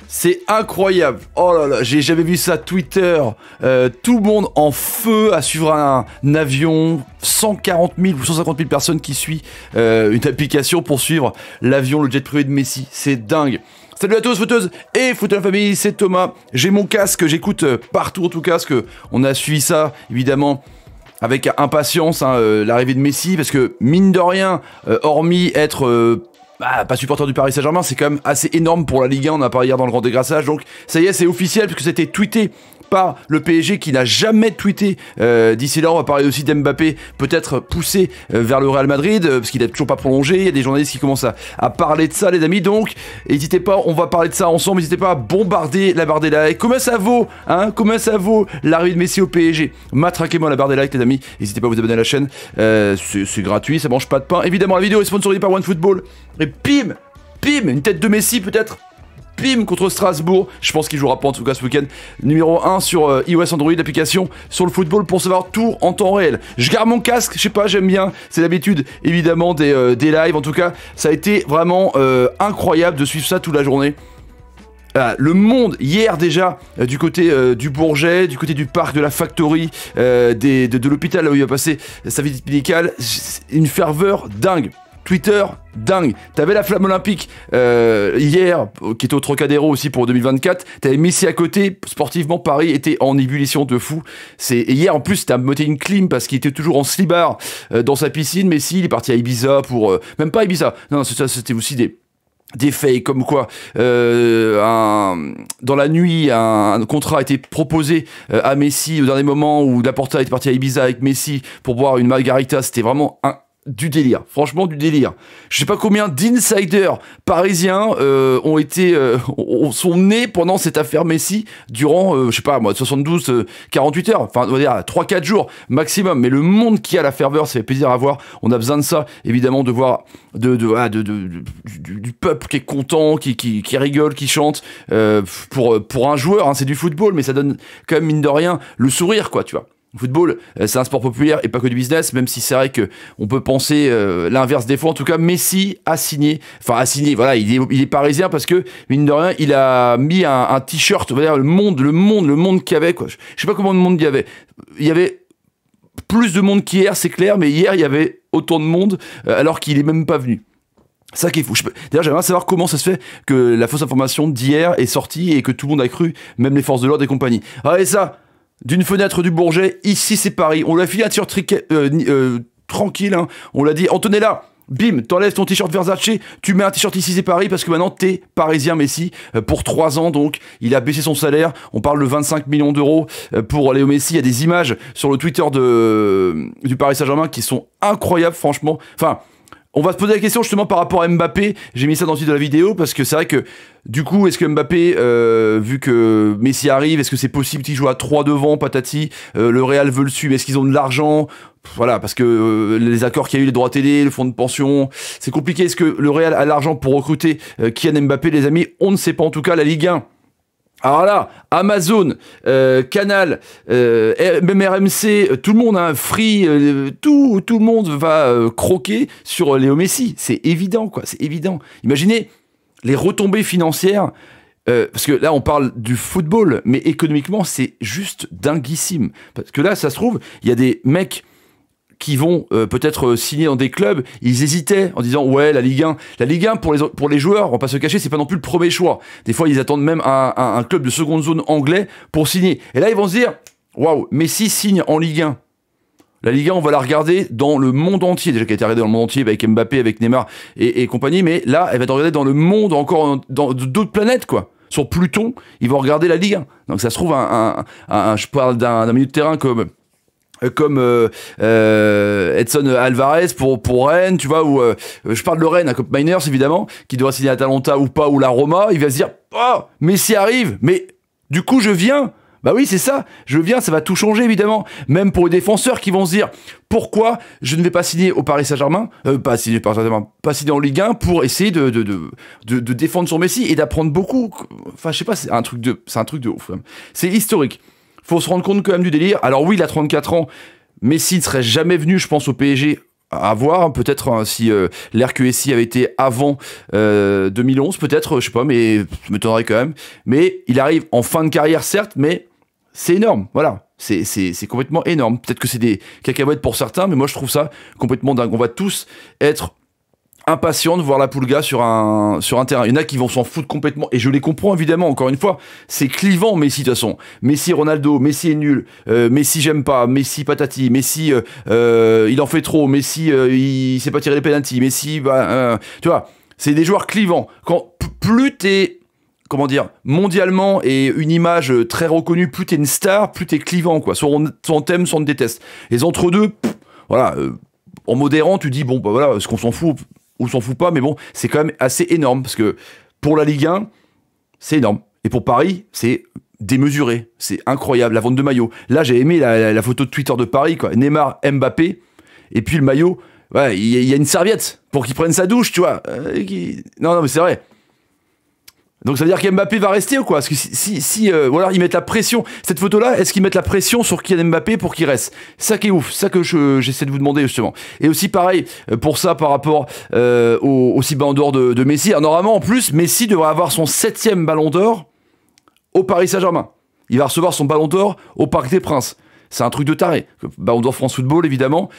C'est incroyable. Oh là là, j'ai jamais vu ça. Twitter, tout le monde en feu à suivre un avion. 140 000 ou 150 000 personnes qui suivent une application pour suivre l'avion, le jet privé de Messi. C'est dingue. Salut à tous, footeuses et footeux de la famille, c'est Thomas. J'ai mon casque, j'écoute partout en tout cas, parce qu'on a suivi ça, évidemment, avec impatience, hein, l'arrivée de Messi, parce que, mine de rien, hormis être... pas supporter du Paris Saint-Germain, c'est quand même assez énorme pour la Ligue 1, on en a parlé hier dans le grand dégraissage, donc ça y est, c'est officiel, puisque c'était tweeté par le PSG qui n'a jamais tweeté. D'ici là, on va parler aussi d'Mbappé, peut-être poussé vers le Real Madrid, parce qu'il n'a toujours pas prolongé. Il y a des journalistes qui commencent à parler de ça, les amis. Donc, n'hésitez pas, on va parler de ça ensemble. N'hésitez pas à bombarder la barre des likes. Comment ça vaut, hein? Comment ça vaut l'arrivée de Messi au PSG? Matraquez-moi la barre des likes, les amis. N'hésitez pas à vous abonner à la chaîne. C'est gratuit, ça mange pas de pain. Évidemment, la vidéo est sponsorisée par OneFootball. Et pim, une tête de Messi peut-être. Pim contre Strasbourg, je pense qu'il jouera pas en tout cas ce week-end. Numéro 1 sur iOS Android, l'application sur le football pour savoir tout en temps réel. Je garde mon casque, je sais pas, j'aime bien, c'est l'habitude évidemment des lives. En tout cas, ça a été vraiment incroyable de suivre ça toute la journée. Le monde, hier déjà, du côté du Bourget, du côté du parc de la Factory, de l'hôpital là où il va passer sa visite médicale, une ferveur dingue. Twitter, dingue. T'avais la flamme olympique hier, qui était au Trocadéro aussi pour 2024. T'avais Messi à côté. Sportivement, Paris était en ébullition de fou. Et hier, en plus, t'as monté une clim parce qu'il était toujours en slibard dans sa piscine. Messi, il est parti à Ibiza pour... même pas Ibiza. Non, c'était aussi des faits comme quoi dans la nuit un contrat a été proposé à Messi au dernier moment où Laporta était parti à Ibiza avec Messi pour boire une margarita. C'était vraiment du délire, franchement du délire. Je sais pas combien d'insiders parisiens sont nés pendant cette affaire Messi durant, je sais pas moi, 72, 48 heures, enfin on va dire 3-4 jours maximum. Mais le monde qui a la ferveur, ça fait plaisir à voir. On a besoin de ça, évidemment, de voir du peuple qui est content, qui rigole, qui chante pour un joueur, hein, c'est du football, mais ça donne quand même mine de rien le sourire, quoi, tu vois. Le football, c'est un sport populaire et pas que du business, même si c'est vrai qu'on peut penser l'inverse des fois. En tout cas, Messi a signé, voilà, il est parisien parce que, mine de rien, il a mis un t-shirt, on va dire, le monde qu'il y avait, quoi. Je sais pas combien de monde il y avait. Il y avait plus de monde qu'hier, c'est clair, mais hier, il y avait autant de monde alors qu'il est même pas venu. Ça qui est fou. D'ailleurs, j'aimerais savoir comment ça se fait que la fausse information d'hier est sortie et que tout le monde a cru, même les forces de l'ordre et compagnie. Ah, et ça, d'une fenêtre du Bourget, ici c'est Paris. On l'a filé un t-shirt tranquille, hein. On l'a dit, Antonella, bim, t'enlèves ton t-shirt Versace, tu mets un t-shirt ici c'est Paris parce que maintenant t'es parisien Messi pour 3 ans, donc il a baissé son salaire. On parle de 25 millions d'euros pour Léo Messi. Il y a des images sur le Twitter du Paris Saint-Germain qui sont incroyables, franchement. Enfin, on va se poser la question justement par rapport à Mbappé. J'ai mis ça dans le titre de la vidéo parce que c'est vrai que du coup, est-ce que Mbappé, vu que Messi arrive, est-ce que c'est possible qu'il joue à 3 devant, patati, le Real veut le suivre, est-ce qu'ils ont de l'argent? Voilà, parce que les accords qu'il y a eu, les droits télé, le fonds de pension, c'est compliqué. Est-ce que le Real a l'argent pour recruter Kylian Mbappé, les amis? On ne sait pas, en tout cas, la Ligue 1. Alors là, Amazon, Canal, même RMC, tout le monde, hein, Free, tout le monde va croquer sur Léo Messi. C'est évident, quoi, c'est évident. Imaginez les retombées financières, parce que là, on parle du football, mais économiquement, c'est juste dinguissime. Parce que là, ça se trouve, il y a des mecs qui vont peut-être signer dans des clubs, ils hésitaient en disant ouais, la Ligue 1 pour les joueurs, on va pas se cacher, c'est pas non plus le premier choix. Des fois ils attendent même un club de seconde zone anglais pour signer. Et là ils vont se dire waouh, Messi signe en Ligue 1. La Ligue 1, on va la regarder dans le monde entier, déjà qu'elle a été regardée dans le monde entier avec Mbappé, avec Neymar et compagnie, mais là elle va être regardée dans le monde, encore dans d'autres planètes, quoi. Sur Pluton, ils vont regarder la Ligue 1. Donc ça se trouve je parle d'un milieu de terrain comme Edson Alvarez pour Rennes, tu vois, ou je parle de Rennes, Kopp Miners évidemment, qui doit signer à Atalanta ou pas, ou la Roma. Il va se dire oh, Messi arrive, mais du coup je viens. Bah oui, c'est ça, je viens, ça va tout changer évidemment. Même pour les défenseurs qui vont se dire pourquoi je ne vais pas signer au Paris Saint-Germain, pas signer en Ligue 1 pour essayer de défendre son Messi et d'apprendre beaucoup. Enfin, je sais pas, c'est un truc de ouf. C'est historique. Faut se rendre compte quand même du délire. Alors oui, il a 34 ans. Messi ne serait jamais venu, je pense, au PSG À voir, hein, peut-être hein, si l'RQSI avait été avant 2011, peut-être, je sais pas, mais je m'étonnerais quand même. Mais il arrive en fin de carrière, certes, mais c'est énorme, voilà. C'est complètement énorme. Peut-être que c'est des cacahuètes pour certains, mais moi je trouve ça complètement dingue. On va tous être impatients de voir la Pulga sur un terrain. Il y en a qui vont s'en foutre complètement, et je les comprends évidemment, encore une fois. C'est clivant, Messi, de toute façon. Messi, Ronaldo, Messi est nul, Messi j'aime pas, Messi patati, Messi il en fait trop, Messi il sait pas tirer les pénaltys, Messi, tu vois, c'est des joueurs clivants. Quand plus t'es, comment dire, mondialement et une image très reconnue, plus t'es une star, plus t'es clivant, quoi. Soit on t'aime, soit on te déteste. Les entre-deux, voilà, en modérant, tu dis, bon, bah voilà, ce qu'on s'en fout, ou s'en fout pas, mais bon, c'est quand même assez énorme, parce que pour la Ligue 1, c'est énorme. Et pour Paris, c'est démesuré, c'est incroyable, la vente de maillots. Là, j'ai aimé la photo de Twitter de Paris, quoi. Neymar, Mbappé, et puis le maillot, ouais, il y a une serviette pour qu'il prenne sa douche, tu vois. Non, mais c'est vrai. Donc ça veut dire qu'Mbappé va rester ou quoi? Parce que ou alors ils mettent la pression. Cette photo-là, est-ce qu'ils mettent la pression sur Kylian Mbappé pour qu'il reste? Ça qui est ouf, ça que j'essaie de vous demander justement. Et aussi pareil, pour ça par rapport au Ballon d'Or de Messi. Alors, normalement en plus, Messi devrait avoir son 7e Ballon d'Or au Paris Saint-Germain. Il va recevoir son Ballon d'Or au Parc des Princes. C'est un truc de taré. Ballon d'Or France Football évidemment,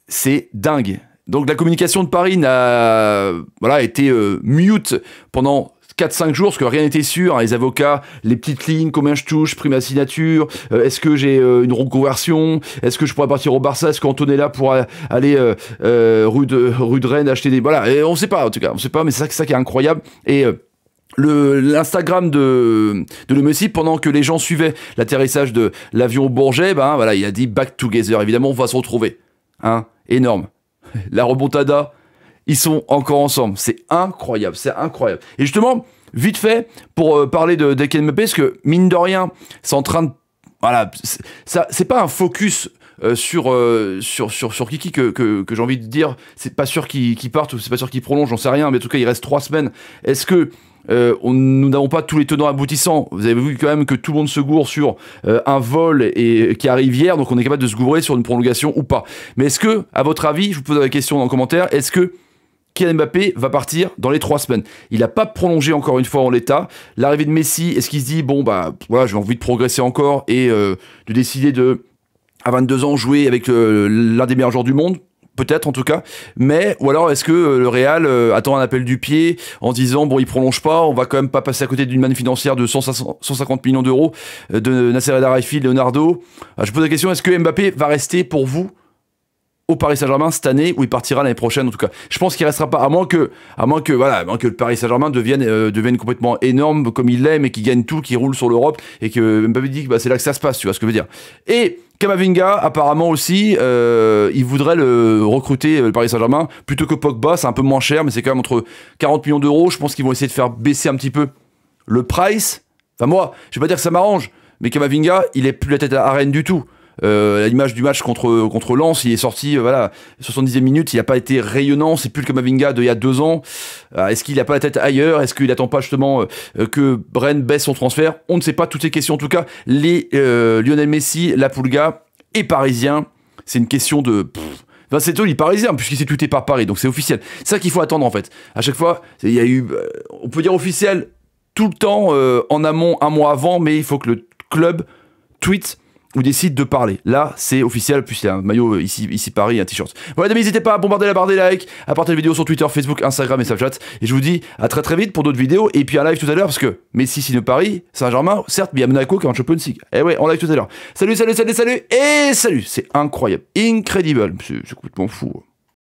c'est dingue. Donc la communication de Paris n'a été mute pendant 4-5 jours, parce que rien n'était sûr, hein, les avocats, les petites lignes, combien je touche, prime à signature, est-ce que j'ai une reconversion, est-ce que je pourrais partir au Barça, est-ce qu'Antonella pourra aller rue de Rennes acheter des... Voilà, et on sait pas en tout cas, on sait pas, mais c'est ça qui est incroyable. Et l'Instagram de le Messi, pendant que les gens suivaient l'atterrissage de l'avion au Bourget, ben voilà, il a dit back together, évidemment on va se retrouver, hein, énorme. La remontada, ils sont encore ensemble. C'est incroyable, c'est incroyable. Et justement, vite fait, pour parler de Kylian Mbappé, parce que mine de rien, c'est en train de... Voilà, c'est pas un focus sur Kiki que j'ai envie de dire. C'est pas sûr qu'il parte, ou c'est pas sûr qu'il prolonge, j'en sais rien, mais en tout cas, il reste 3 semaines. Est-ce que nous n'avons pas tous les tenants aboutissants? Vous avez vu quand même que tout le monde se gourre sur un vol qui arrive hier, donc on est capable de se gourer sur une prolongation ou pas. Mais est-ce que, à votre avis, je vous pose la question dans le commentaire, est-ce que Kylian Mbappé va partir dans les 3 semaines? Il n'a pas prolongé encore une fois en l'état. L'arrivée de Messi, est-ce qu'il se dit, bon bah voilà, j'ai envie de progresser encore et de décider de, à 22 ans, jouer avec l'un des meilleurs joueurs du monde? Peut-être en tout cas, mais ou alors est-ce que le Real attend un appel du pied en disant bon, il prolonge pas, on va quand même pas passer à côté d'une manne financière de 150 millions d'euros de Nasser El Khelaifi, Leonardo. Je pose la question, est-ce que Mbappé va rester pour vous au Paris Saint-Germain cette année, ou il partira l'année prochaine? En tout cas, je pense qu'il restera pas, à moins que le Paris Saint-Germain devienne complètement énorme comme il l'aime et qu'il gagne tout, qu'il roule sur l'Europe, et que Mbappé dit que bah, c'est là que ça se passe, tu vois ce que je veux dire. Et Camavinga, apparemment aussi, il voudrait le recruter, le Paris Saint-Germain, plutôt que Pogba. C'est un peu moins cher, mais c'est quand même entre 40 millions d'euros. Je pense qu'ils vont essayer de faire baisser un petit peu le price. Enfin moi, je vais pas dire que ça m'arrange, mais Camavinga, il est plus la tête à Rennes du tout. À l'image du match contre Lens, il est sorti, 70e minute, il n'a pas été rayonnant, c'est plus le Camavinga d'il y a 2 ans. Est-ce qu'il n'a pas la tête ailleurs? Est-ce qu'il n'attend pas justement que Rennes baisse son transfert? On ne sait pas, toutes ces questions en tout cas. Lionel Messi, la Pulga est parisien, c'est une question de... c'est tout, il est parisien, puisqu'il s'est tweeté par Paris, donc c'est officiel. C'est ça qu'il faut attendre en fait. À chaque fois, il y a eu, on peut dire officiel tout le temps en amont, un mois avant, mais il faut que le club tweet ou décide de parler. Là, c'est officiel, puis il y a un maillot ici Paris, un t-shirt. Voilà, n'hésitez pas à bombarder la barre des likes, à partager la vidéo sur Twitter, Facebook, Instagram et Snapchat. Et je vous dis à très très vite pour d'autres vidéos, et puis un live tout à l'heure, parce que Messi signe Paris, Saint-Germain, certes, mais il y a Monaco qui est en Champions League. Et ouais, en live tout à l'heure. Salut, et salut, c'est incroyable. Incredible. C'est complètement fou.